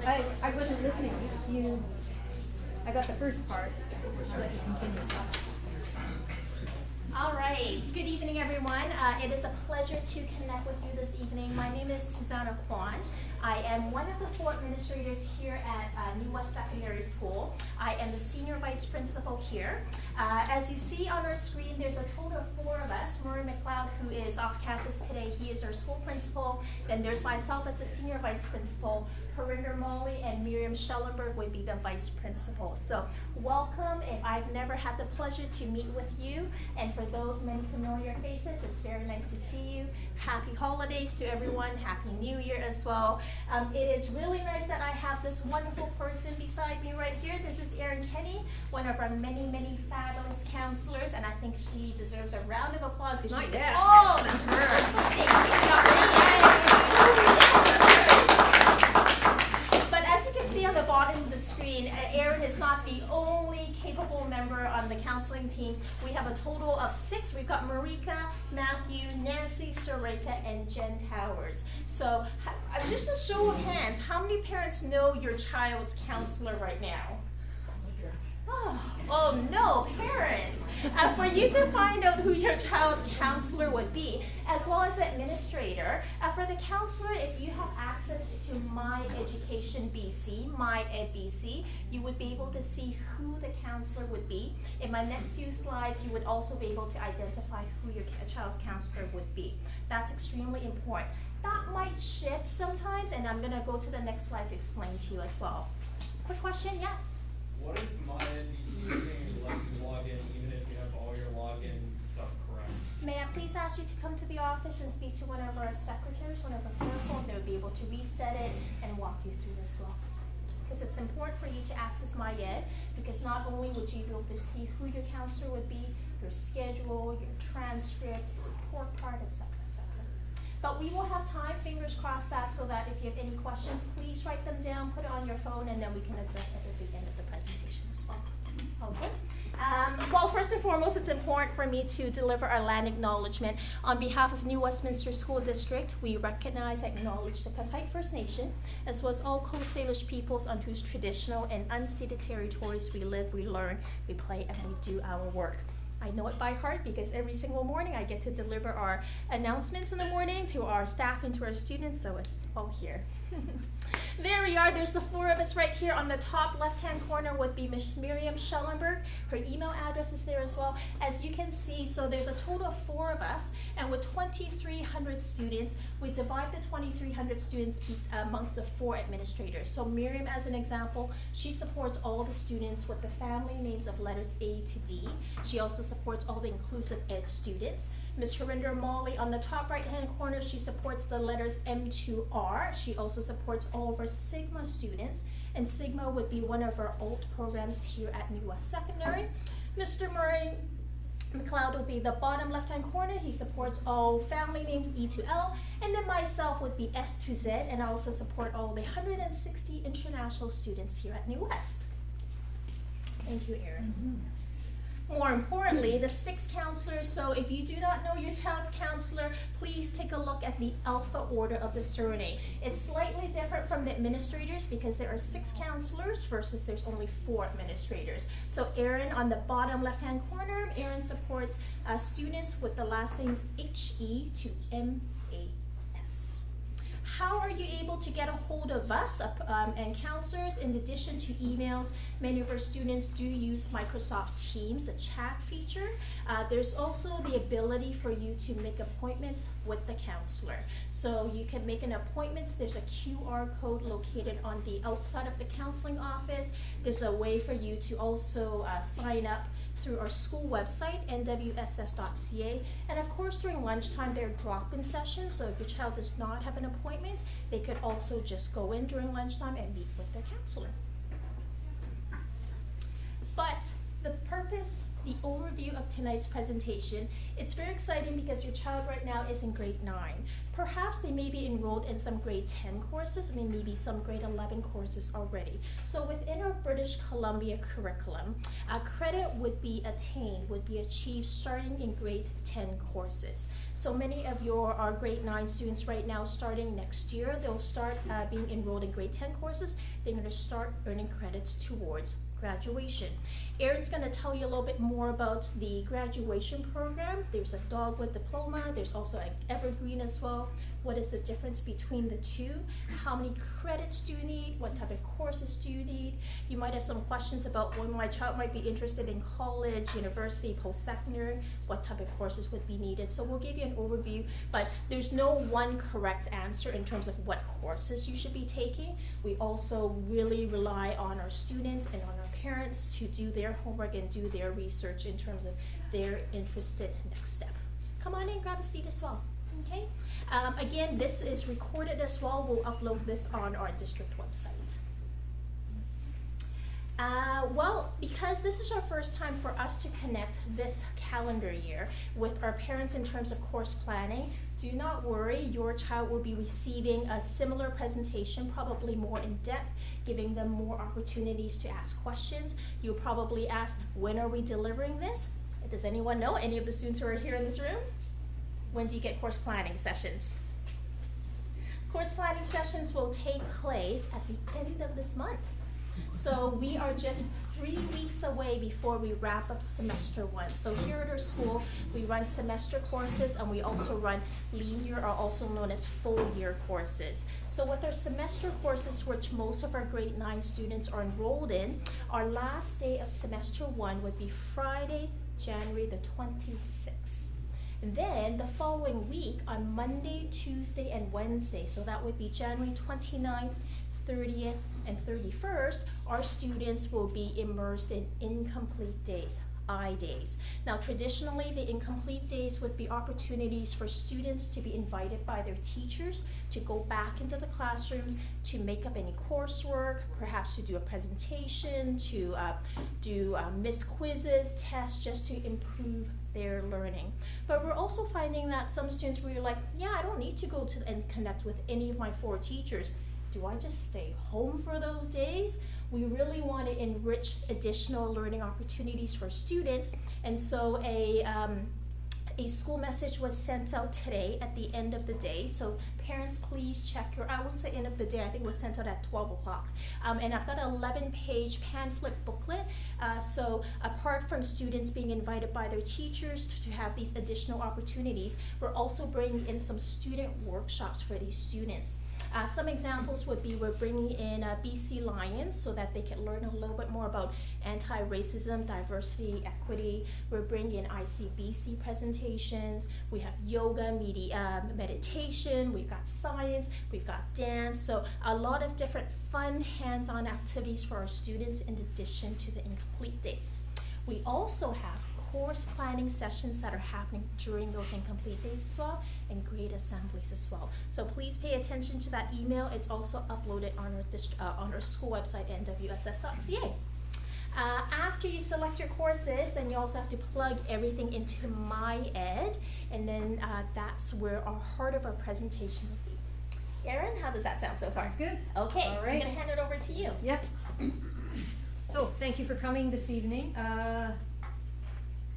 I wasn't listening. I got the first part. I'll let you continue. All right. Good evening, everyone. It is a pleasure to connect with you this evening. My name is Susanna Kwan. I am one of the 4 administrators here at New West Secondary School. I am the senior vice principal here. As you see on our screen, there's a total of 4 of us. Murray McLeod, who is off campus today, he is our school principal. Then there's myself as the senior vice principal. Harinder Molly and Miriam Schellenberg would be the vice principal. So welcome. If I've never had the pleasure to meet with you, and for those many familiar faces, it's very nice to see you. Happy holidays to everyone. Happy New Year as well. It is really nice that I have this wonderful person beside me right here. This is Erin Kenny, one of our many, many fabulous counselors, and I think she deserves a round of applause because she did all this work. But as you can see on the bottom of the screen, Erin is not the only capable member on the counseling team. We have a total of 6. We've got Marika, Matthew, Nancy, Sareka, and Jen Towers. So just a show of hands, how many parents know your child's counselor right now? Oh no, parents! For you to find out who your child's counselor would be, as well as the administrator, for the counselor, if you have access to My Education BC, My Ed BC, you would be able to see who the counselor would be. In my next few slides, you would also be able to identify who your child's counselor would be. That's extremely important. That might shift sometimes, and I'm going to go to the next slide to explain to you as well. Quick question, yeah? What if my BC would like to log in even if you have all your login stuff correct? May I please ask you to come to the office and speak to one of our secretaries, one of our clerks, they would be able to reset it and walk you through this well. Because it's important for you to access MyEd, because not only would you be able to see who your counselor would be, your schedule, your transcript, your report card, etc., etc. But we will have time, fingers crossed that, so that if you have any questions, please write them down, put it on your phone, and then we can address it at the end of the presentation as well. Okay. Well, first and foremost, it's important for me to deliver our land acknowledgement. On behalf of New Westminster School District, we recognize and acknowledge the Papite First Nation, as well as all Coast Salish peoples on whose traditional and unceded territories we live, we learn, we play, and we do our work. I know it by heart because every single morning I get to deliver our announcements in the morning to our staff and to our students, so it's all here. There we are. There's the 4 of us right here. On the top left-hand corner would be Miss Miriam Schellenberg. Her email address is there as well. As you can see, so there's a total of 4 of us, and with 2,300 students, we divide the 2,300 students amongst the 4 administrators. So Miriam, as an example, she supports all the students with the family names of letters A to D. She also supports all the inclusive ed students. Ms. Harinder Molly, on the top right-hand corner, she supports the letters M to R. She also supports all of our Sigma students, and Sigma would be one of our alt programs here at New West Secondary. Mr. Murray McLeod would be the bottom left-hand corner. He supports all family names E to L, and then myself would be S to Z, and I also support all the 160 international students here at New West. Thank you, Erin. More importantly, the 6 counselors, so if you do not know your child's counselor, please take a look at the alpha order of the surname. It's slightly different from the administrators because there are 6 counselors versus there's only 4 administrators. So Erin, on the bottom left-hand corner, Erin supports students with the last names H-E to M-A-S. How are you able to get a hold of us and counselors? In addition to emails, many of our students do use Microsoft Teams, the chat feature. There's also the ability for you to make appointments with the counselor. So you can make an appointment. There's a QR code located on the outside of the counseling office. There's a way for you to also sign up through our school website, nwss.ca. And of course, during lunchtime, there are drop-in sessions. So if your child does not have an appointment, they could also just go in during lunchtime and meet with their counselor. But the purpose, the overview of tonight's presentation. It's very exciting because your child right now is in grade 9. Perhaps they may be enrolled in some grade 10 courses, maybe some grade 11 courses already. So within our British Columbia curriculum, credit would be achieved starting in grade 10 courses. So many of our grade 9 students right now, starting next year, they'll start being enrolled in grade 10 courses. They're going to start earning credits towards graduation. Erin's going to tell you a little bit more about the graduation program. There's a Dogwood diploma. There's also an Evergreen as well. What is the difference between the two? How many credits do you need? What type of courses do you need? You might have some questions about when my child might be interested in college, university, post-secondary, what type of courses would be needed. So we'll give you an overview, but there's no one correct answer in terms of what courses you should be taking. We also really rely on our students and on our parents to do their homework and do their research in terms of their interested next step. Come on in, grab a seat as well, okay? Again, this is recorded as well. We'll upload this on our district website. Well, because this is our first time for us to connect this calendar year with our parents in terms of course planning, do not worry, your child will be receiving a similar presentation, probably more in depth, giving them more opportunities to ask questions. You'll probably ask, when are we delivering this? Does anyone know, any of the students who are here in this room? When do you get course planning sessions? Course planning sessions will take place at the end of this month. So we are just 3 weeks away before we wrap up semester 1. So here at our school, we run semester courses and we also run linear, or also known as full year courses. So with our semester courses, which most of our grade 9 students are enrolled in, our last day of semester 1 would be Friday, January the 26th. And then the following week on Monday, Tuesday, and Wednesday, so that would be January 29th, 30th, and 31st, our students will be immersed in incomplete days, I days. Now traditionally, the incomplete days would be opportunities for students to be invited by their teachers to go back into the classrooms to make up any coursework, perhaps to do a presentation, to do missed quizzes, tests, just to improve their learning. But we're also finding that some students really like, yeah, I don't need to go to and connect with any of my 4 teachers. Do I just stay home for those days? We really want to enrich additional learning opportunities for students, and so a school message was sent out today at the end of the day. So parents, please check your, I wouldn't say end of the day, I think it was sent out at 12 o'clock. And I've got an 11-page pamphlet booklet. So apart from students being invited by their teachers to have these additional opportunities, we're also bringing in some student workshops for these students. Some examples would be we're bringing in BC Lions so that they can learn a little bit more about anti-racism, diversity, equity. We're bringing in ICBC presentations. We have yoga, meditation. We've got science. We've got dance. So a lot of different fun hands-on activities for our students in addition to the incomplete days. We also have course planning sessions that are happening during those incomplete days as well, and grade assemblies as well. So please pay attention to that email. It's also uploaded on our school website, nwss.ca. After you select your courses, then you also have to plug everything into MyEd, and then that's where our heart of our presentation will be. Erin, how does that sound so far? Sounds good. Okay, All right. I'm gonna hand it over to you. Yep. So thank you for coming this evening.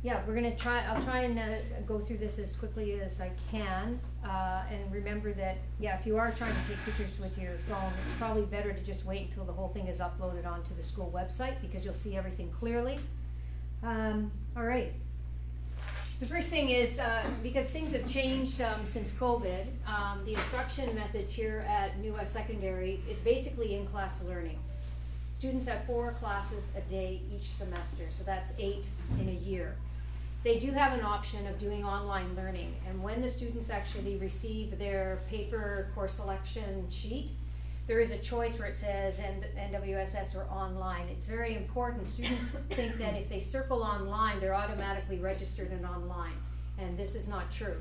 Yeah, I'll try and go through this as quickly as I can. And remember that, yeah, if you are trying to take pictures with your phone, it's probably better to just wait until the whole thing is uploaded onto the school website, because you'll see everything clearly. All right. The first thing is, because things have changed since COVID, the instruction methods here at New West Secondary is basically in-class learning. Students have 4 classes a day each semester, so that's 8 in a year. They do have an option of doing online learning, and when the students actually receive their paper course selection sheet, there is a choice where it says NWSS or online. It's very important. Students think that if they circle online, they're automatically registered in online, and this is not true.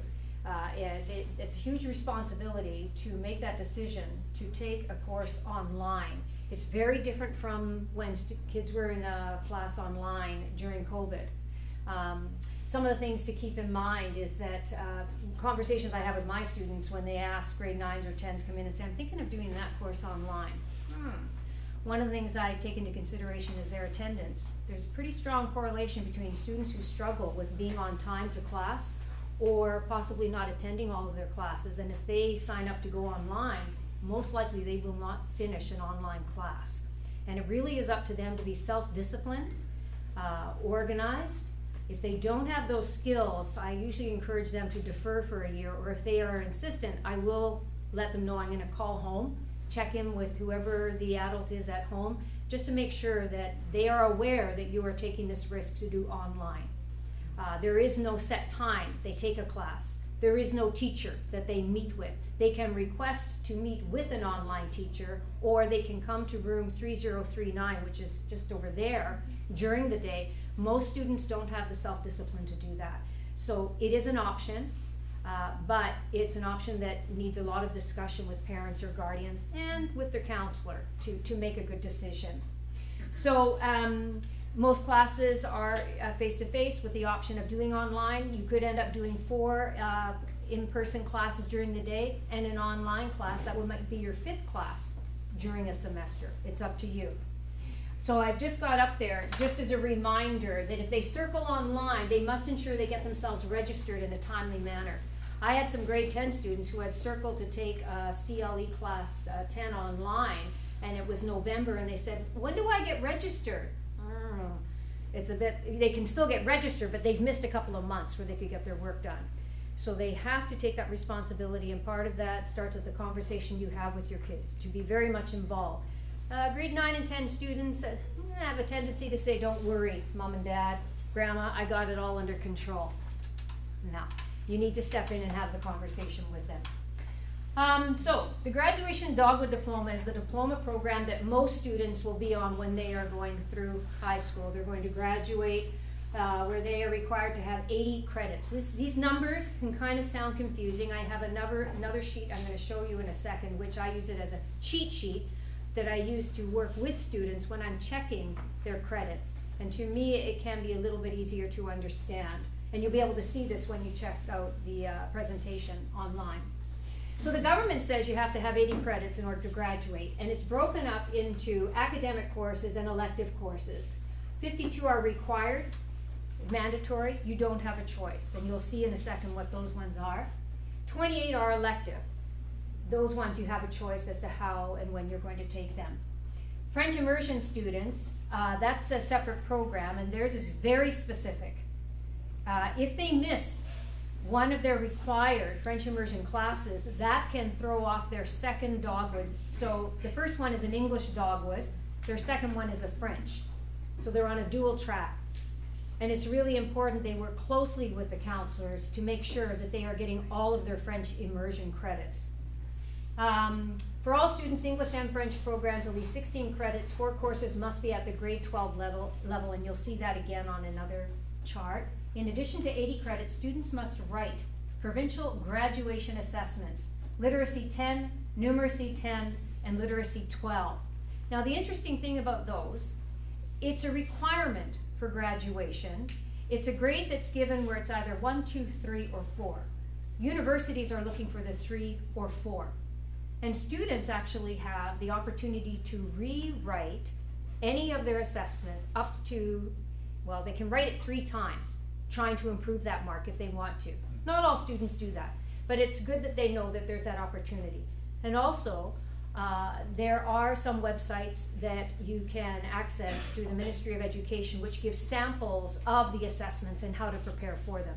It's a huge responsibility to make that decision to take a course online. It's very different from when kids were in a class online during COVID. Some of the things to keep in mind is that conversations I have with my students when they ask grade 9s or 10s come in and say, I'm thinking of doing that course online. One of the things I take into consideration is their attendance. There's pretty strong correlation between students who struggle with being on time to class or possibly not attending all of their classes. And if they sign up to go online, most likely they will not finish an online class. And it really is up to them to be self-disciplined, organized. If they don't have those skills, I usually encourage them to defer for a year, or if they are insistent, I will let them know I'm going to call home, check in with whoever the adult is at home, just to make sure that they are aware that you are taking this risk to do online. There is no set time they take a class. There is no teacher that they meet with. They can request to meet with an online teacher, or they can come to room 3039, which is just over there, during the day. Most students don't have the self-discipline to do that. So it is an option, but it's an option that needs a lot of discussion with parents or guardians and with their counselor to make a good decision. So most classes are face-to-face with the option of doing online. You could end up doing 4 in-person classes during the day and an online class. That might be your 5th class during a semester. It's up to you. So I've just got up there, just as a reminder, that if they circle online, they must ensure they get themselves registered in a timely manner. I had some grade 10 students who had circled to take a CLE class 10 online, and it was November, and they said, when do I get registered? It's a bit, they can still get registered, but they've missed a couple of months where they could get their work done. So they have to take that responsibility, and part of that starts with the conversation you have with your kids, to be very much involved. Grade 9 and 10 students have a tendency to say, don't worry, Mom and Dad, Grandma, I got it all under control. No, you need to step in and have the conversation with them. So the Graduation Dogwood Diploma is the diploma program that most students will be on when they are going through high school. They're going to graduate where they are required to have 80 credits. These numbers can kind of sound confusing. I have another sheet I'm going to show you in a second, which I use it as a cheat sheet that I use to work with students when I'm checking their credits. And to me, it can be a little bit easier to understand. And you'll be able to see this when you check out the presentation online. So the government says you have to have 80 credits in order to graduate, and it's broken up into academic courses and elective courses. 52 are required, mandatory, you don't have a choice, and you'll see in a second what those ones are. 28 are elective. Those ones you have a choice as to how and when you're going to take them. French immersion students, that's a separate program, and theirs is very specific. If they miss one of their required French immersion classes, that can throw off their second dogwood. So the first one is an English dogwood, their second one is a French. So they're on a dual track. And it's really important they work closely with the counselors to make sure that they are getting all of their French immersion credits. For all students, English and French programs will be 16 credits. 4 courses must be at the grade 12 level, and you'll see that again on another chart. In addition to 80 credits, students must write provincial graduation assessments, literacy 10, numeracy 10, and literacy 12. Now the interesting thing about those, it's a requirement for graduation. It's a grade that's given where it's either 1, 2, 3, or 4. Universities are looking for the 3 or 4. And students actually have the opportunity to rewrite any of their assessments up to, well, they can write it 3 times, trying to improve that mark if they want to. Not all students do that, but it's good that they know that there's that opportunity. And also, there are some websites that you can access through the Ministry of Education which give samples of the assessments and how to prepare for them.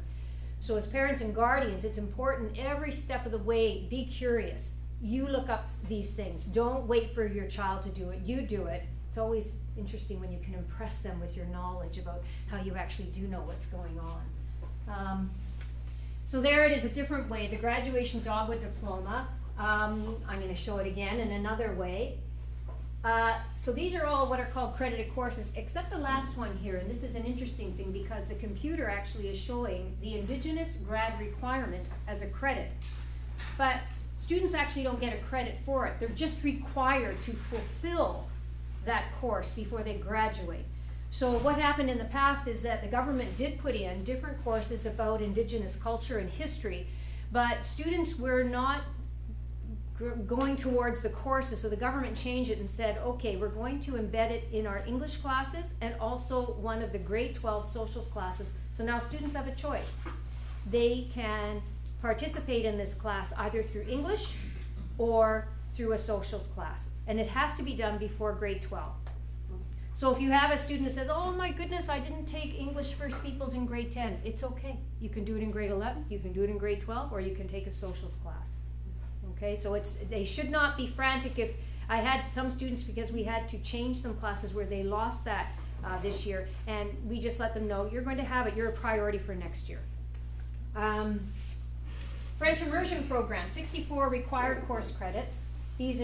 So as parents and guardians, it's important every step of the way, be curious. You look up these things. Don't wait for your child to do it. You do it. It's always interesting when you can impress them with your knowledge about how you actually do know what's going on. So there it is, a different way. The Graduation Dogwood Diploma. I'm going to show it again in another way. So these are all what are called credited courses, except the last one here. And this is an interesting thing because the computer actually is showing the Indigenous grad requirement as a credit. But students actually don't get a credit for it. They're just required to fulfill that course before they graduate. So what happened in the past is that the government did put in different courses about Indigenous culture and history, but students were not going towards the courses, so the government changed it and said, okay, we're going to embed it in our English classes and also one of the grade 12 socials classes. So now students have a choice. They can participate in this class either through English or through a socials class, and it has to be done before grade 12. So if you have a student that says, oh my goodness, I didn't take English First Peoples in grade 10, it's okay. You can do it in grade 11, you can do it in grade 12, or you can take a socials class. Okay, so they should not be frantic. If I had some students, because we had to change some classes where they lost that this year, and we just let them know, you're going to have it, you're a priority for next year. French immersion program, 64 required course credits. These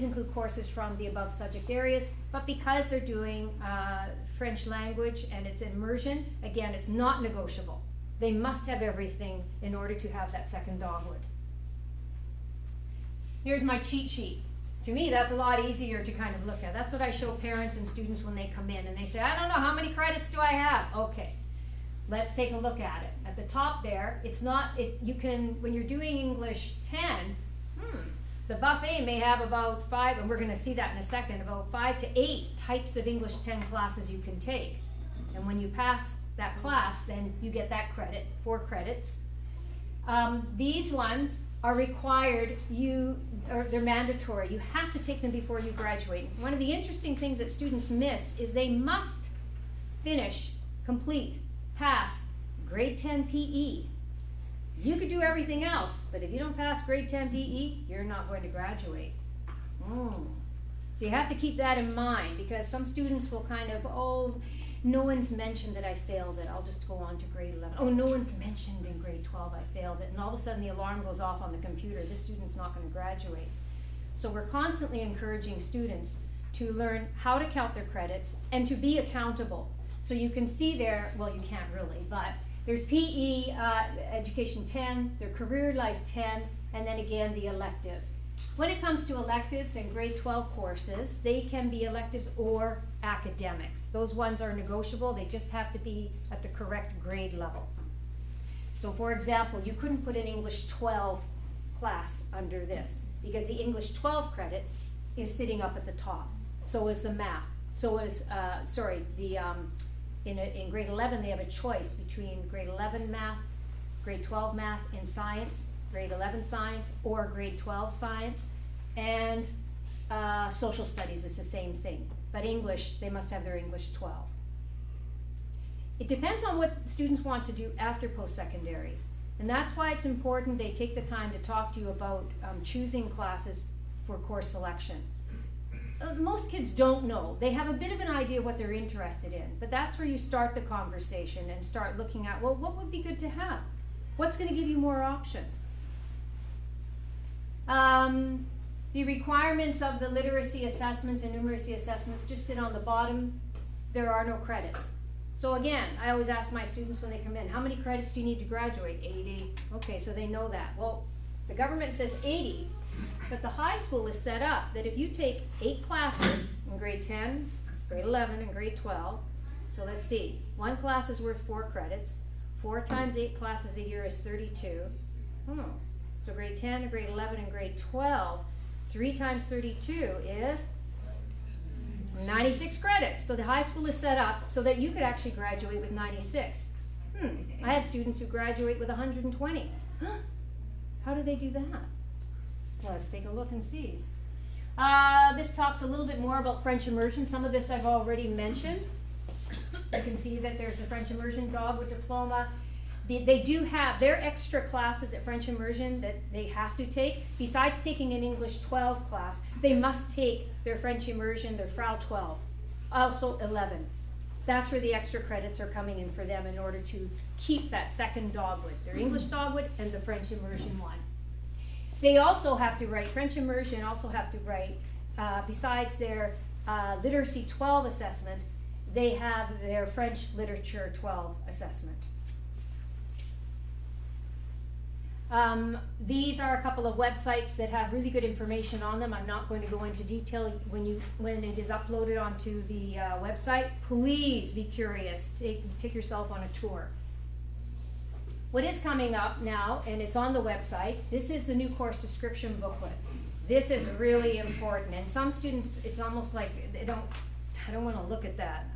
include courses from the above subject areas, but because they're doing French language and it's immersion, again, it's not negotiable. They must have everything in order to have that second dogwood. Here's my cheat sheet. To me, that's a lot easier to kind of look at. That's what I show parents and students when they come in and they say, I don't know, how many credits do I have? Okay, let's take a look at it. At the top there, you can, when you're doing English 10, the buffet may have about 5, and we're going to see that in a second, about 5 to 8 types of English 10 classes you can take. And when you pass that class, then you get that credit, 4 credits. These ones are required, they're mandatory. You have to take them before you graduate. One of the interesting things that students miss is they must finish, complete, pass grade 10 PE. You could do everything else, but if you don't pass grade 10 PE, you're not going to graduate. So you have to keep that in mind, because some students will kind of, oh, no one's mentioned that I failed it, I'll just go on to grade 11. Oh, no one's mentioned in grade 12 I failed it, and all of a sudden the alarm goes off on the computer, this student's not going to graduate. So we're constantly encouraging students to learn how to count their credits and to be accountable. So you can see there, well, you can't really, but there's PE, Education 10, their Career Life 10, and then again the electives. When it comes to electives and grade 12 courses, they can be electives or academics. Those ones are negotiable, they just have to be at the correct grade level. So for example, you couldn't put an English 12 class under this, because the English 12 credit is sitting up at the top. So is the math. So is, in grade 11 they have a choice between grade 11 math, grade 12 math and science, grade 11 science, or grade 12 science, and social studies is the same thing. But English, they must have their English 12. It depends on what students want to do after post-secondary. And that's why it's important they take the time to talk to you about choosing classes for course selection. Most kids don't know. They have a bit of an idea what they're interested in, but that's where you start the conversation and start looking at, well, what would be good to have? What's going to give you more options? The requirements of the literacy assessments and numeracy assessments just sit on the bottom. There are no credits. So again, I always ask my students when they come in, how many credits do you need to graduate? 80. Okay, so they know that. Well, the government says 80, but the high school is set up that if you take 8 classes in grade 10, grade 11, and grade 12, so let's see, 1 class is worth 4 credits. 4 times 8 classes a year is 32. So grade 10, grade 11, and grade 12, 3 times 32 is 96 credits. So the high school is set up so that you could actually graduate with 96. I have students who graduate with 120. How do they do that? Let's take a look and see. This talks a little bit more about French immersion. Some of this I've already mentioned. You can see that there's a French immersion dogwood diploma. They do have their extra classes at French immersion that they have to take. Besides taking an English 12 class, they must take their French immersion, their Frau 12, also 11. That's where the extra credits are coming in for them in order to keep that second dogwood, their English dogwood and the French immersion one. They also have to write, French immersion also have to write, besides their literacy 12 assessment, they have their French literature 12 assessment. These are a couple of websites that have really good information on them. I'm not going to go into detail. When it is uploaded onto the website, please be curious. Take yourself on a tour. What is coming up now, and it's on the website, this is the new course description booklet. This is really important, and some students, it's almost like I don't want to look at that.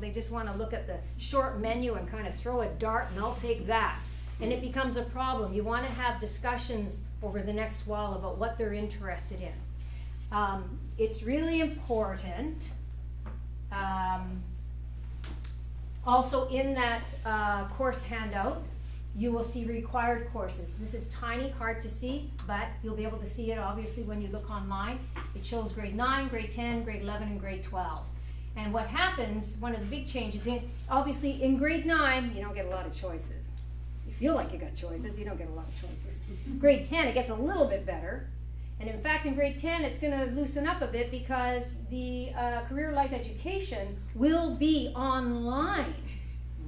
They just want to look at the short menu and kind of throw a dart and I'll take that. And it becomes a problem. You want to have discussions over the next while about what they're interested in. It's really important. Also in that course handout, you will see required courses. This is tiny, hard to see, but you'll be able to see it obviously when you look online. It shows grade 9, grade 10, grade 11, and grade 12. And what happens, one of the big changes, obviously in grade 9, you don't get a lot of choices. You feel like you got choices, you don't get a lot of choices. Grade 10, it gets a little bit better. And in fact, in grade 10, it's going to loosen up a bit because the career life education will be online.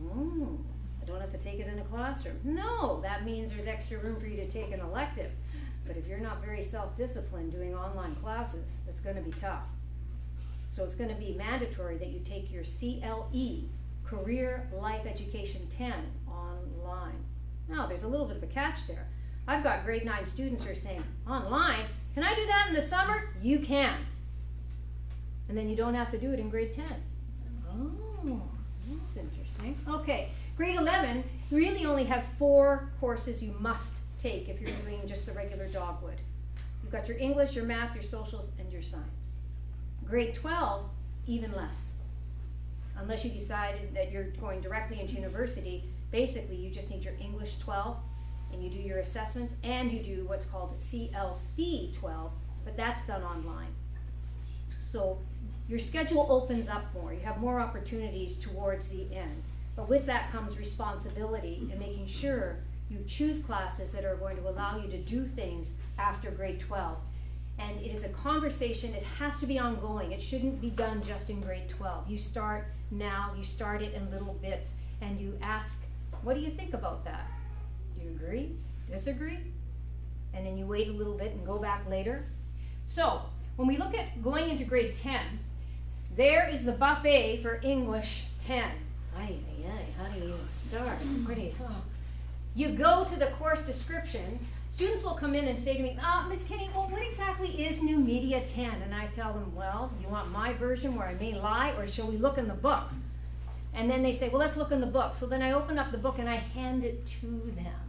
I don't have to take it in a classroom. No, that means there's extra room for you to take an elective. But if you're not very self-disciplined doing online classes, it's going to be tough. So it's going to be mandatory that you take your CLE, Career Life Education 10, online. Now, there's a little bit of a catch there. I've got grade 9 students who are saying, online? Can I do that in the summer? You can. And then you don't have to do it in grade 10. Oh, that's interesting. Okay. Grade 11, you really only have 4 courses you must take if you're doing just the regular Dogwood. You've got your English, your math, your socials, and your science. Grade 12, even less. Unless you decided that you're going directly into university, basically you just need your English 12, and you do your assessments, and you do what's called CLC 12, but that's done online. So your schedule opens up more. You have more opportunities towards the end. But with that comes responsibility in making sure you choose classes that are going to allow you to do things after grade 12. And it is a conversation, it has to be ongoing. It shouldn't be done just in grade 12. You start now, you start it in little bits, and you ask, what do you think about that? Do you agree? Disagree? And then you wait a little bit and go back later. So, when we look at going into grade 10, there is the buffet for English 10. How do you even start? You go to the course description. Students will come in and say to me, Miss Kenny, well, what exactly is New Media 10? And I tell them, well, you want my version where I may lie, or shall we look in the book? And then they say, well, let's look in the book. So then I open up the book and I hand it to them.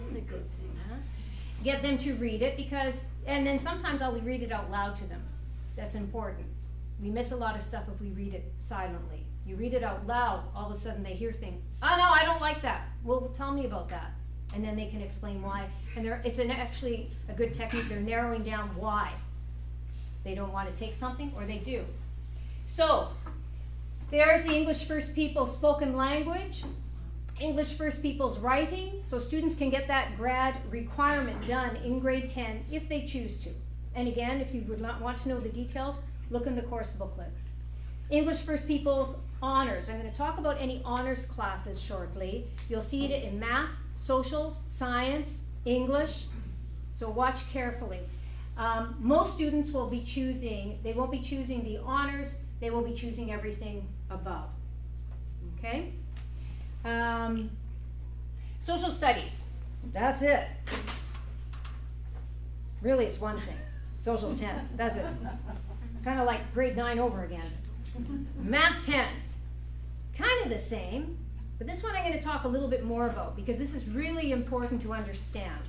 That's a good thing, huh? Get them to read it and then sometimes I'll read it out loud to them. That's important. We miss a lot of stuff if we read it silently. You read it out loud, all of a sudden they hear things. Oh, no, I don't like that. Well, tell me about that. And then they can explain why. And it's actually a good technique. They're narrowing down why they don't want to take something, or they do. So, there's the English First Peoples spoken language, English First Peoples writing. So students can get that grad requirement done in grade 10 if they choose to. And again, if you would not want to know the details, look in the course booklet. English First Peoples honors. I'm going to talk about any honors classes shortly. You'll see it in math, socials, science, English. So watch carefully. Most students will be choosing, they won't be choosing the honors, they will be choosing everything above. Okay? Social studies. That's it. Really, it's one thing. Social's 10. That's it. Kind of like grade 9 over again. Math 10. Kind of the same, but this one I'm going to talk a little bit more about because this is really important to understand.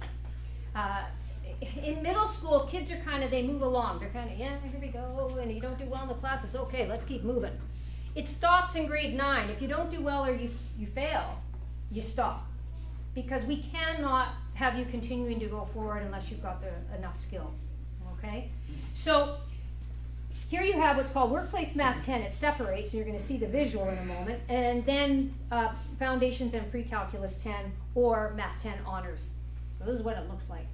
In middle school, kids are they move along. They're yeah, here we go, and you don't do well in the class, it's okay, let's keep moving. It stops in grade 9. If you don't do well or you fail, you stop. Because we cannot have you continuing to go forward unless you've got enough skills, okay? So, here you have what's called Workplace Math 10. It separates, and you're going to see the visual in a moment, and then Foundations and Pre-Calculus 10 or Math 10 Honors. So this is what it looks like.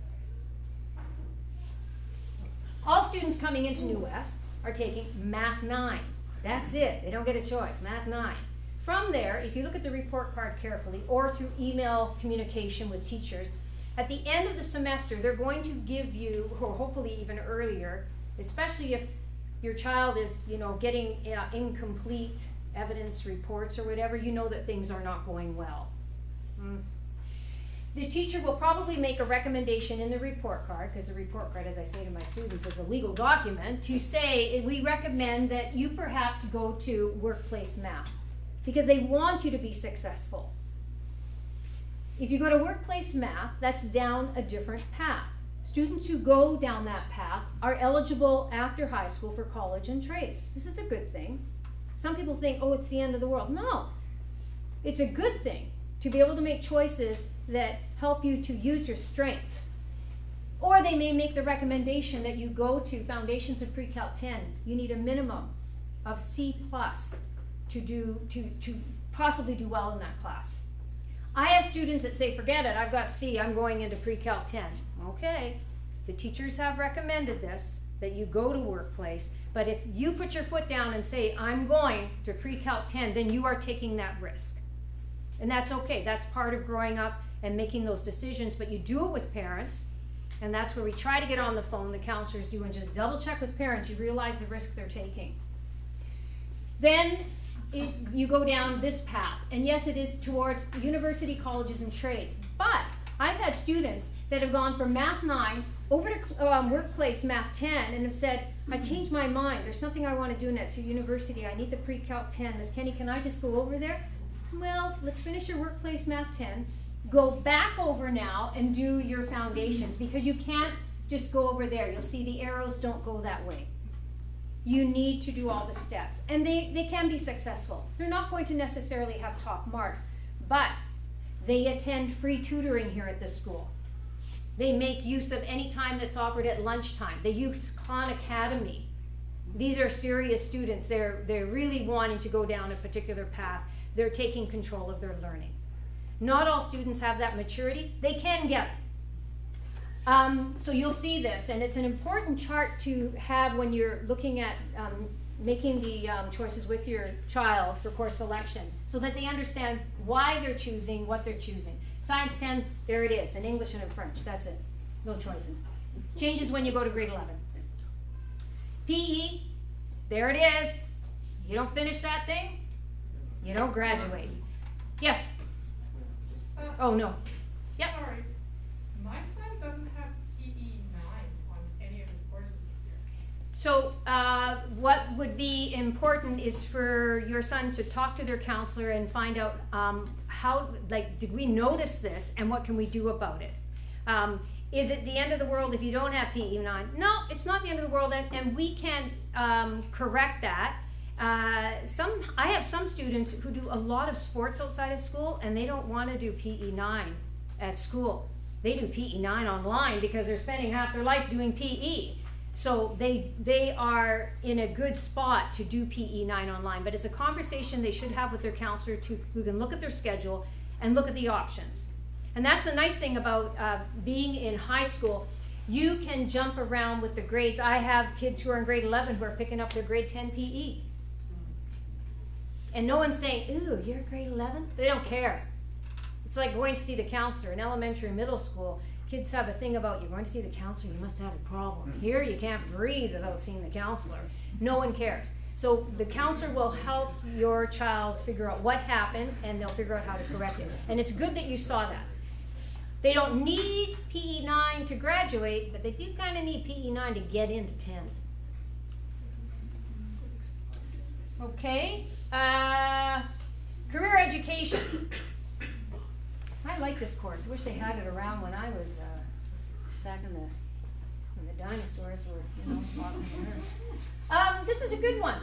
All students coming into New West are taking Math 9. That's it. They don't get a choice. Math 9. From there, if you look at the report card carefully or through email communication with teachers, At the end of the semester, they're going to give you, or hopefully even earlier, especially if your child is, getting incomplete evidence reports or whatever, you know that things are not going well. The teacher will probably make a recommendation in the report card, because the report card, as I say to my students, is a legal document, to say we recommend that you perhaps go to workplace math, because they want you to be successful. If you go to workplace math, that's down a different path. Students who go down that path are eligible after high school for college and trades. This is a good thing. Some people think, oh, it's the end of the world. No, it's a good thing to be able to make choices that help you to use your strengths. Or they may make the recommendation that you go to Foundations of Pre-Calc 10. You need a minimum of C+ to possibly do well in that class. I have students that say, forget it, I've got C, I'm going into Pre-Calc 10. Okay, the teachers have recommended this, that you go to workplace, but if you put your foot down and say, I'm going to Pre-Calc 10, then you are taking that risk. And that's okay, that's part of growing up and making those decisions, but you do it with parents, and that's where we try to get on the phone, the counselors do, and just double check with parents, you realize the risk they're taking. Then you go down this path, and yes, it is towards university, colleges, and trades, but I've had students that have gone from Math 9 over to Workplace Math 10 and have said, I've changed my mind, there's something I want to do next to university, I need the Pre-Calc 10, Ms. Kenny, can I just go over there? Well, let's finish your Workplace Math 10, go back over now and do your foundations, because you can't just go over there, you'll see the arrows don't go that way. You need to do all the steps, and they can be successful. They're not going to necessarily have top marks, but they attend free tutoring here at the school. They make use of any time that's offered at lunchtime. They use Khan Academy. These are serious students. They're really wanting to go down a particular path. They're taking control of their learning. Not all students have that maturity. They can get it. So you'll see this, and it's an important chart to have when you're looking at making the choices with your child for course selection, so that they understand why they're choosing what they're choosing. Science 10, there it is, in English and in French, that's it, no choices. Changes when you go to grade 11. PE, there it is. You don't finish that thing, you don't graduate. Yes? Oh, no. Yep. Sorry, my son doesn't have PE9 on any of his courses this year. So what would be important is for your son to talk to their counselor and find out did we notice this and what can we do about it? Is it the end of the world if you don't have PE9? No, it's not the end of the world, and we can correct that. I have some students who do a lot of sports outside of school, and they don't want to do PE9 at school. They do PE9 online because they're spending half their life doing PE. So they are in a good spot to do PE9 online, but it's a conversation they should have with their counselor who can look at their schedule and look at the options. And that's the nice thing about being in high school. You can jump around with the grades. I have kids who are in grade 11 who are picking up their grade 10 PE. And no one's saying, ooh, you're grade 11? They don't care. It's like going to see the counselor in elementary and middle school. Kids have a thing about, you're going to see the counselor, you must have a problem. Here you can't breathe without seeing the counselor. No one cares. So the counselor will help your child figure out what happened, and they'll figure out how to correct it. And it's good that you saw that. They don't need PE9 to graduate, but they do kind of need PE9 to get into 10. Okay, career education. I like this course. I wish they had it around when I was back when the dinosaurs were, walking the earth. This is a good one.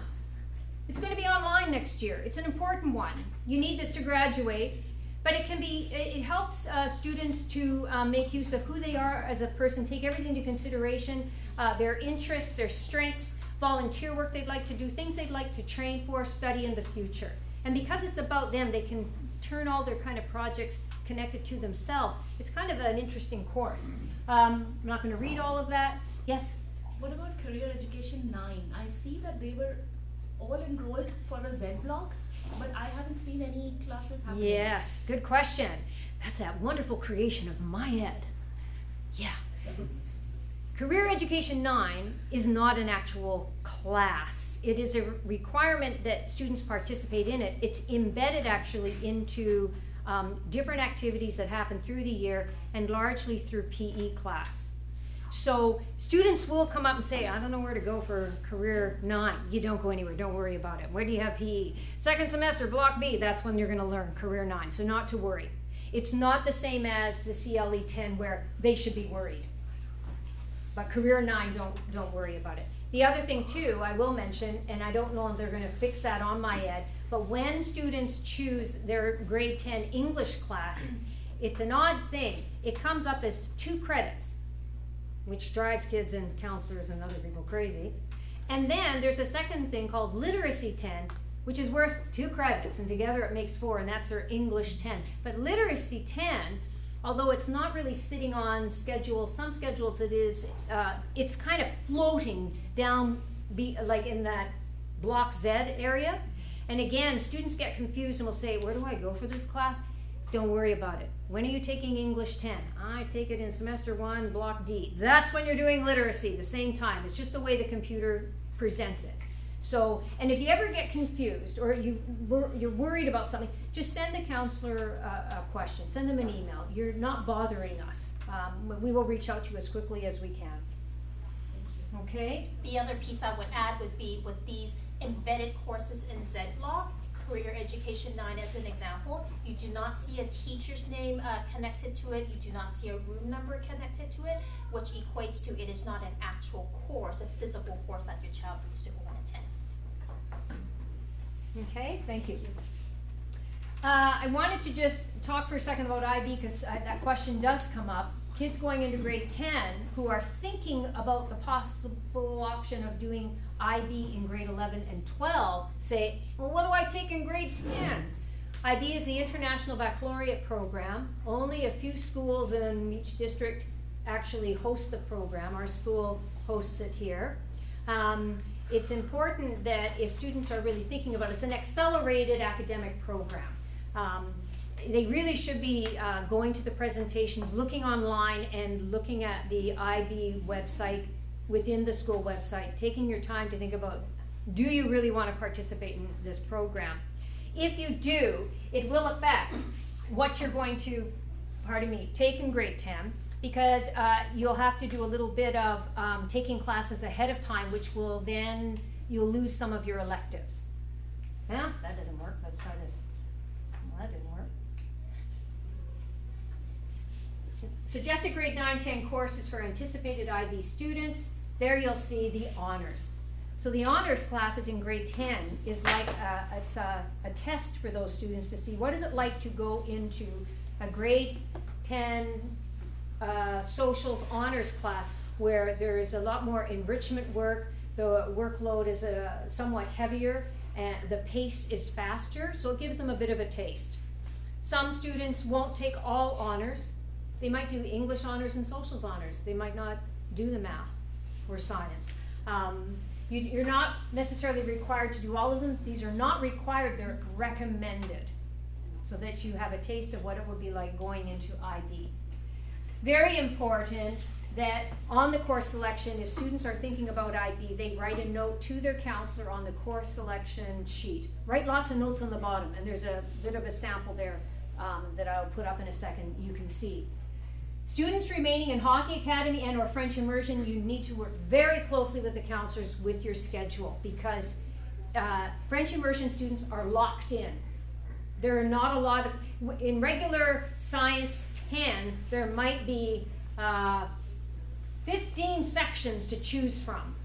It's going to be online next year. It's an important one. You need this to graduate, but it helps students to make use of who they are as a person, take everything into consideration, their interests, their strengths, volunteer work they'd like to do, things they'd like to train for, study in the future. And because it's about them, they can turn all their kind of projects connected to themselves. It's kind of an interesting course. I'm not going to read all of that. Yes? What about career education 9? I see that they were all enrolled for a Z block, but I haven't seen any classes happening. Yes, good question. That's that wonderful creation of my ed. Yeah. Career Education 9 is not an actual class. It is a requirement that students participate in it. It's embedded actually into different activities that happen through the year and largely through PE class. So students will come up and say, I don't know where to go for Career 9. You don't go anywhere, don't worry about it. Where do you have PE? Second semester, Block B, that's when you're gonna learn Career 9, so not to worry. It's not the same as the CLE 10 where they should be worried. But Career 9, don't worry about it. The other thing too, I will mention, and I don't know if they're gonna fix that on my ed, but when students choose their grade 10 English class, it's an odd thing. It comes up as 2 credits, which drives kids and counselors and other people crazy. And then there's a second thing called Literacy 10, which is worth 2 credits, and together it makes 4, and that's their English 10. But Literacy 10, although it's not really sitting on schedules, some schedules it is, it's kind of floating down, like in that Block Z area. And again, students get confused and will say, where do I go for this class? Don't worry about it. When are you taking English 10? I take it in semester 1, Block D. That's when you're doing literacy, the same time. It's just the way the computer presents it. So, and if you ever get confused or you're worried about something, just send the counselor a question. Send them an email. You're not bothering us. We will reach out to you as quickly as we can. Okay? The other piece I would add would be with these embedded courses in Z-Block, Career Education 9 as an example, you do not see a teacher's name connected to it, you do not see a room number connected to it, which equates to it is not an actual course, a physical course that your child needs to go and attend. Okay, thank you. I wanted to just talk for a second about IB because that question does come up. Kids going into grade 10 who are thinking about the possible option of doing IB in grade 11 and 12 say, well, what do I take in grade 10? IB is the International Baccalaureate Program. Only a few schools in each district actually host the program. Our school hosts it here. It's important that if students are really thinking about it, it's an accelerated academic program. They really should be going to the presentations, looking online and looking at the IB website within the school website, taking your time to think about, do you really want to participate in this program? If you do, it will affect what you're going to, take in grade 10, because you'll have to do a little bit of taking classes ahead of time, which will then, you'll lose some of your electives. Yeah, that doesn't work. Let's try this. Well, that didn't work. Suggested grade 9-10 courses for anticipated IB students. There you'll see the honors. So the honors classes in grade 10 is like it's a test for those students to see what is it like to go into a grade 10 socials honors class where there's a lot more enrichment work, the workload is somewhat heavier, and the pace is faster, so it gives them a bit of a taste. Some students won't take all honors. They might do English honors and socials honors. They might not do the math or science. You're not necessarily required to do all of them. These are not required, they're recommended, so that you have a taste of what it would be like going into IB. Very important that on the course selection, if students are thinking about IB, they write a note to their counselor on the course selection sheet. Write lots of notes on the bottom, and there's a bit of a sample there that I'll put up in a second, you can see. Students remaining in Hockey Academy and or French Immersion, you need to work very closely with the counselors with your schedule, because French Immersion students are locked in. There are not a lot of, in regular Science 10, there might be 15 sections to choose from.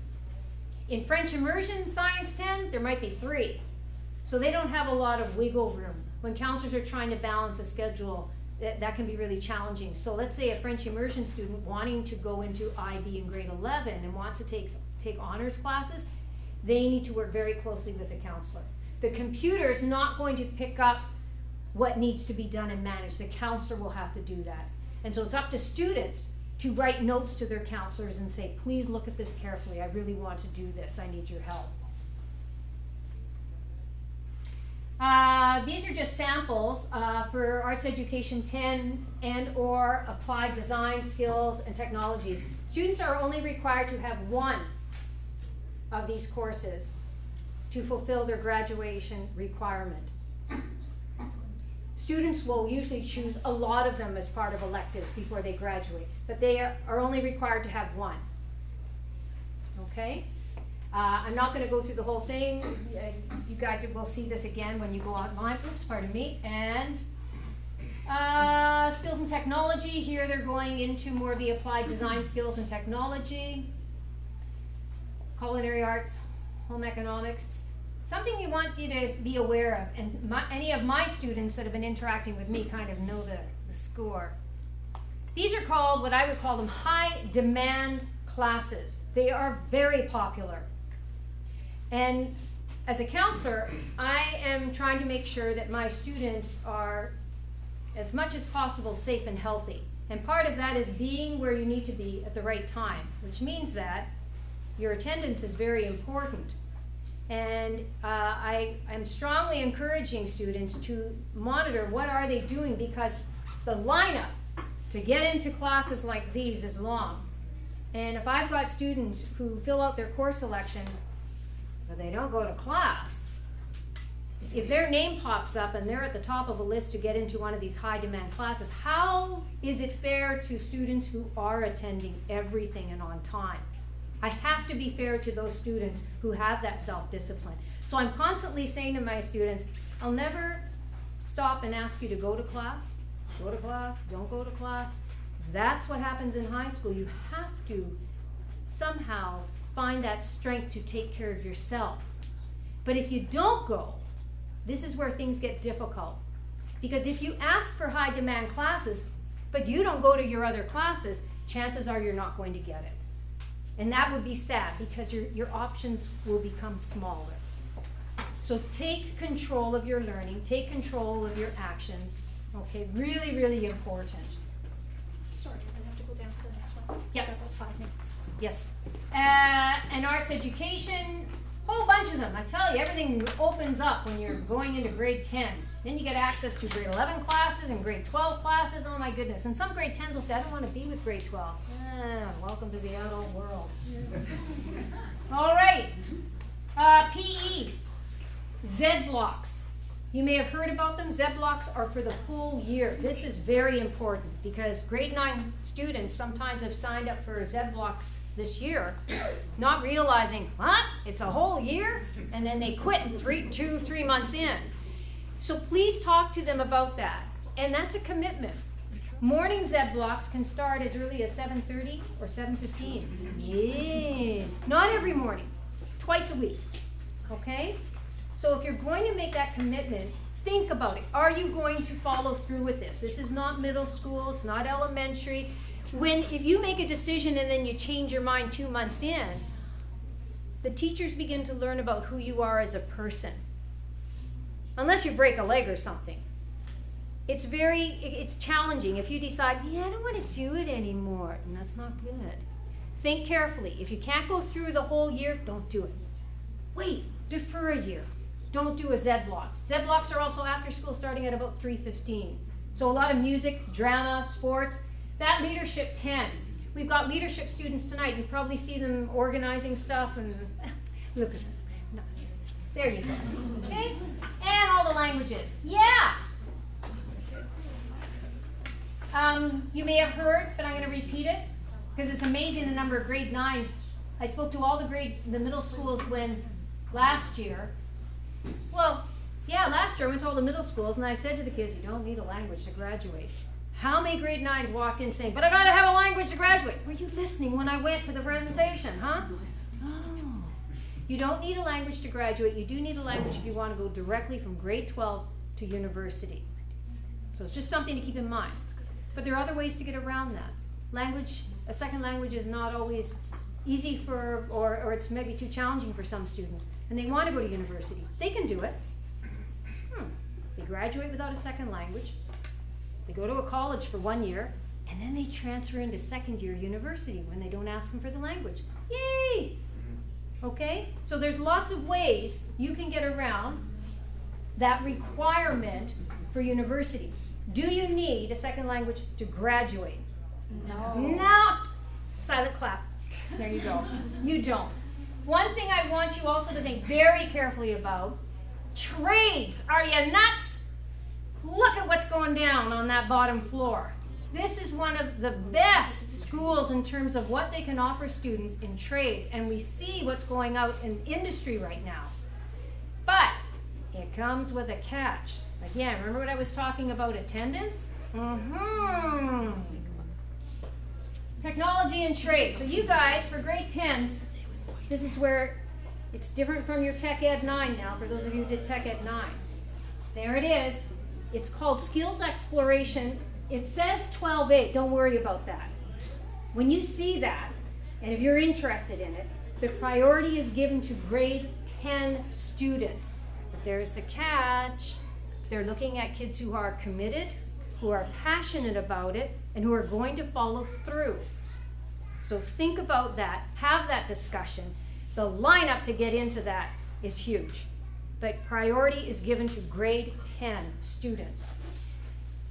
In French Immersion Science 10, there might be 3. So they don't have a lot of wiggle room. When counselors are trying to balance a schedule, that can be really challenging. So let's say a French Immersion student wanting to go into IB in grade 11 and wants to take honors classes, they need to work very closely with the counselor. The computer's not going to pick up what needs to be done and managed. The counselor will have to do that. And so it's up to students to write notes to their counselors and say, please look at this carefully. I really want to do this. I need your help. These are just samples for Arts Education 10 and or Applied Design Skills and Technologies. Students are only required to have one of these courses to fulfill their graduation requirement. Students will usually choose a lot of them as part of electives before they graduate, but they are only required to have one. Okay? I'm not going to go through the whole thing. You guys will see this again when you go online. Oops, pardon me. And skills and technology. Here they're going into more of the applied design skills and technology. Culinary arts, home economics. Something you want you to be aware of. And any of my students that have been interacting with me kind of know the score. These are called, what I would call them, high demand classes. They are very popular. And as a counselor, I am trying to make sure that my students are, as much as possible, safe and healthy. And part of that is being where you need to be at the right time, which means that your attendance is very important. And I am strongly encouraging students to monitor what are they doing, because the lineup to get into classes like these is long. And if I've got students who fill out their course selection, but they don't go to class, if their name pops up and they're at the top of a list to get into one of these high demand classes, how is it fair to students who are attending everything and on time? I have to be fair to those students who have that self-discipline. So I'm constantly saying to my students, I'll never stop and ask you to go to class, don't go to class. That's what happens in high school. You have to somehow find that strength to take care of yourself. But if you don't go, this is where things get difficult. Because if you ask for high demand classes, but you don't go to your other classes, chances are you're not going to get it. And that would be sad, because your options will become smaller. So take control of your learning, take control of your actions. Okay, really, really important. Sorry, I'm gonna have to go down to the next one. Yep. Got about 5 minutes. Yes. And arts education, whole bunch of them. I tell you, everything opens up when you're going into grade 10. Then you get access to grade 11 classes and grade 12 classes. Oh my goodness. And some grade 10s will say, I don't want to be with grade 12. Welcome to the adult world. All right. PE. Z blocks. You may have heard about them. Z blocks are for the full year. This is very important, because grade 9 students sometimes have signed up for Z blocks this year, not realizing, what? It's a whole year? And then they quit 3 months in. So please talk to them about that. And that's a commitment. Morning Z blocks can start as early as 7:30 or 7:15. Yeah. Not every morning, twice a week. Okay? So if you're going to make that commitment, think about it. Are you going to follow through with this? This is not middle school, it's not elementary. If you make a decision and then you change your mind 2 months in, the teachers begin to learn about who you are as a person. Unless you break a leg or something. It's challenging if you decide, yeah, I don't want to do it anymore, and that's not good. Think carefully. If you can't go through the whole year, don't do it. Wait, defer a year. Don't do a Z block. Z blocks are also after school, starting at about 3:15. So a lot of music, drama, sports. That leadership 10. We've got leadership students tonight. You probably see them organizing stuff, and look at them. No. There you go. Okay? And all the languages. Yeah! You may have heard, but I'm going to repeat it, because it's amazing the number of grade 9s. I spoke to all the middle schools last year I went to all the middle schools, and I said to the kids, you don't need a language to graduate. How many grade 9s walked in saying, but I got to have a language to graduate? Were you listening when I went to the presentation, huh? Oh. You don't need a language to graduate. You do need a language if you want to go directly from grade 12 to university. So it's just something to keep in mind. But there are other ways to get around that. A second language is not always easy for, or it's maybe too challenging for some students, and they want to go to university. They can do it. They graduate without a second language. They go to a college for 1 year, and then they transfer into second year university when they don't ask them for the language. Yay! Okay? So there's lots of ways you can get around that requirement for university. Do you need a second language to graduate? No. Silent clap. There you go. You don't. One thing I want you also to think very carefully about, trades. Are you nuts? Look at what's going down on that bottom floor. This is one of the best schools in terms of what they can offer students in trades, and we see what's going out in industry right now. But it comes with a catch. Again, remember what I was talking about attendance? Technology and trade. So you guys, for grade 10s, this is where it's different from your Tech Ed 9 now, for those of you who did Tech Ed 9. There it is. It's called Skills Exploration. It says 12-8. Don't worry about that. When you see that, and if you're interested in it, the priority is given to grade 10 students. But there's the catch. They're looking at kids who are committed, who are passionate about it, and who are going to follow through. So think about that. Have that discussion. The lineup to get into that is huge. But priority is given to grade 10 students.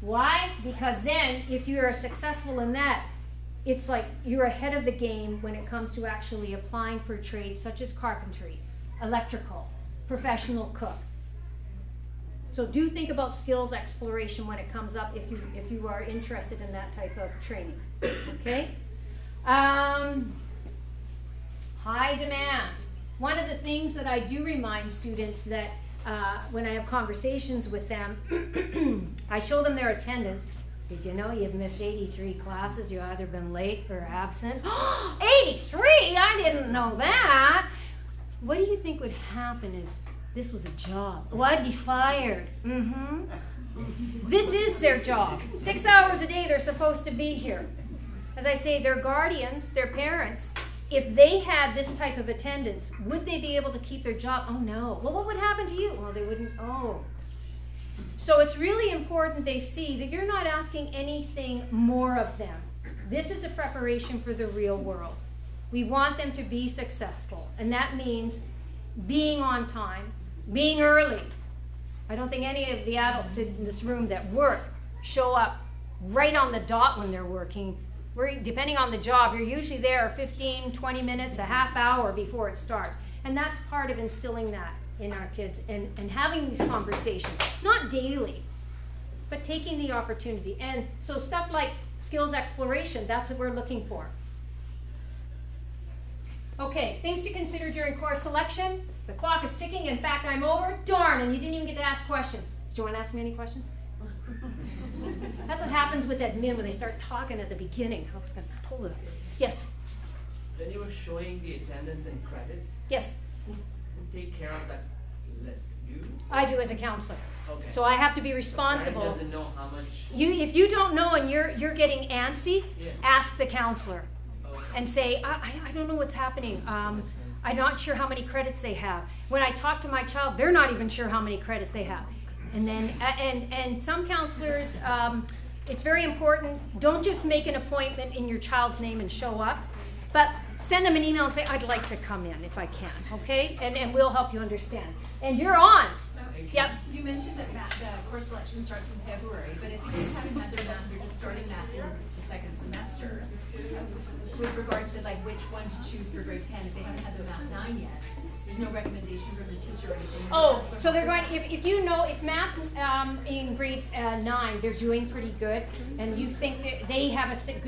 Why? Because then, if you are successful in that, it's like you're ahead of the game when it comes to actually applying for trades such as carpentry, electrical, professional cook. So do think about skills exploration when it comes up if you are interested in that type of training. Okay? High demand. One of the things that I do remind students that when I have conversations with them, I show them their attendance. Did you know you've missed 83 classes? You've either been late or absent. 83? I didn't know that. What do you think would happen if this was a job? Oh, I'd be fired. This is their job. 6 hours a day they're supposed to be here. As I say, their guardians, their parents, if they had this type of attendance, would they be able to keep their job? Oh no. Well, what would happen to you? Well, they wouldn't. Oh. So it's really important they see that you're not asking anything more of them. This is a preparation for the real world. We want them to be successful, and that means being on time, being early. I don't think any of the adults in this room that work show up right on the dot when they're working. Depending on the job, you're usually there 15, 20 minutes, a half hour before it starts. And that's part of instilling that in our kids and having these conversations, not daily, but taking the opportunity. And so stuff like skills exploration, that's what we're looking for. Okay, things to consider during course selection. The clock is ticking. In fact, I'm over. Darn, and you didn't even get to ask questions. Do you want to ask me any questions? That's what happens with admin when they start talking at the beginning. I was going to pull it up. Yes? When you were showing the attendance and credits, Yes? who take care of that list? You? I do as a counselor. Okay. So I have to be The responsible. parent doesn't know how much. If you don't know and you're getting antsy, Yes. ask the counselor Okay. and say, I don't know what's happening. I'm not sure how many credits they have. When I talk to my child, they're not even sure how many credits they have. And then and some counselors, it's very important. Don't just make an appointment in your child's name and show up, but send them an email and say, I'd like to come in if I can, okay? And we'll help you understand. And you're on. Yep. You mentioned that course selection starts in February, but if you just haven't had their math, you're just starting math in the second semester. With regard to like which one to choose for grade 10, if they haven't had their math 9 yet, there's no recommendation from the teacher or anything. Oh, so they're going, if you know, if math in grade 9, they're doing pretty good, and you think that they have a good